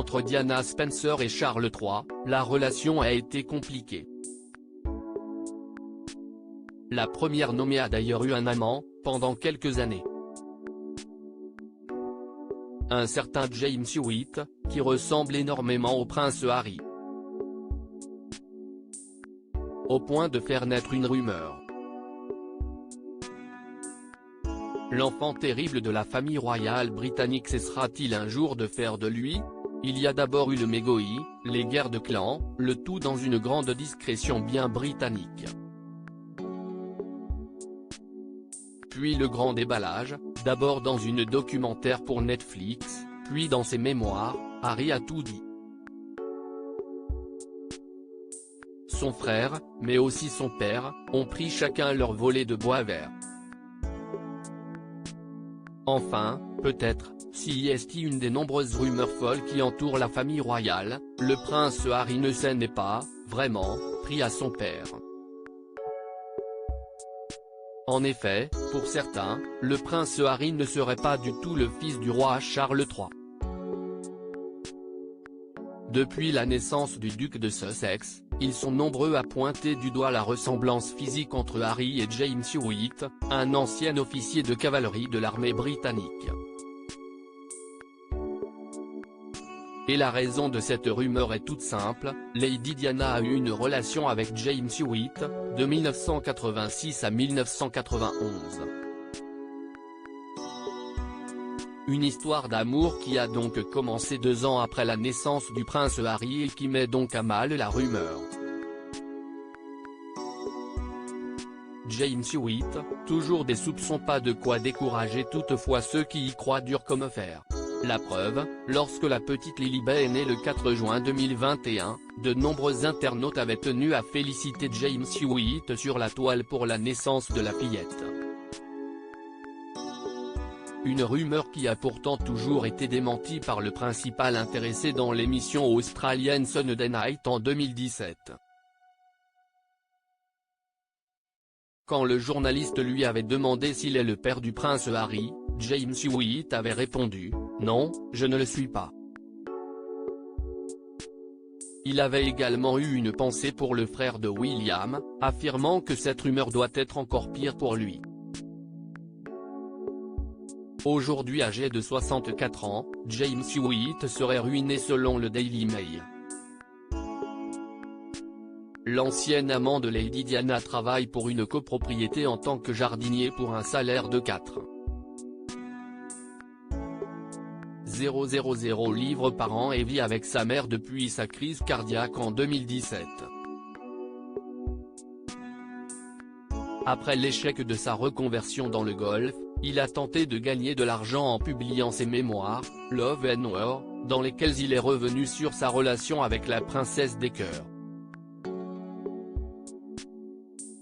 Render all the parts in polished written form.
entre Diana Spencer et Charles III, la relation a été compliquée. La première nommée a d'ailleurs eu un amant, pendant quelques années. Un certain James Hewitt, qui ressemble énormément au prince Harry. Au point de faire naître une rumeur. L'enfant terrible de la famille royale britannique cessera-t-il un jour de faire de lui? Il y a d'abord eu le mégoï, les guerres de clans, le tout dans une grande discrétion bien britannique. Puis le grand déballage, d'abord dans une documentaire pour Netflix, puis dans ses mémoires, Harry a tout dit. Son frère, mais aussi son père, ont pris chacun leur volet de bois vert. Enfin, peut-être, si est une des nombreuses rumeurs folles qui entourent la famille royale, le prince Harry ne s'en est pas, vraiment, pris à son père. En effet, pour certains, le prince Harry ne serait pas du tout le fils du roi Charles III. Depuis la naissance du duc de Sussex, ils sont nombreux à pointer du doigt la ressemblance physique entre Harry et James Hewitt, un ancien officier de cavalerie de l'armée britannique. Et la raison de cette rumeur est toute simple, Lady Diana a eu une relation avec James Hewitt, de 1986 à 1991. Une histoire d'amour qui a donc commencé 2 ans après la naissance du prince Harry et qui met donc à mal la rumeur. James Hewitt, toujours des soupçons, pas de quoi décourager toutefois ceux qui y croient dur comme fer. La preuve, lorsque la petite Lilibet est née le 4 juin 2021, de nombreux internautes avaient tenu à féliciter James Hewitt sur la toile pour la naissance de la fillette. Une rumeur qui a pourtant toujours été démentie par le principal intéressé dans l'émission australienne Sunday Night en 2017. Quand le journaliste lui avait demandé s'il est le père du prince Harry, James Hewitt avait répondu « Non, je ne le suis pas ». Il avait également eu une pensée pour le frère de William, affirmant que cette rumeur doit être encore pire pour lui. Aujourd'hui âgé de 64 ans, James Hewitt serait ruiné selon le Daily Mail. L'ancien amant de Lady Diana travaille pour une copropriété en tant que jardinier pour un salaire de 4,000 livres par an et vit avec sa mère depuis sa crise cardiaque en 2017. Après l'échec de sa reconversion dans le golf, il a tenté de gagner de l'argent en publiant ses mémoires, Love and War, dans lesquels il est revenu sur sa relation avec la princesse des cœurs.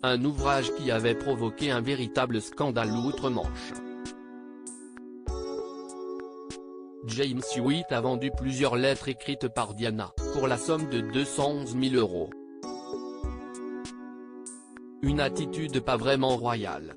Un ouvrage qui avait provoqué un véritable scandale outre-Manche. James Hewitt a vendu plusieurs lettres écrites par Diana, pour la somme de 211 000 €. Une attitude pas vraiment royale.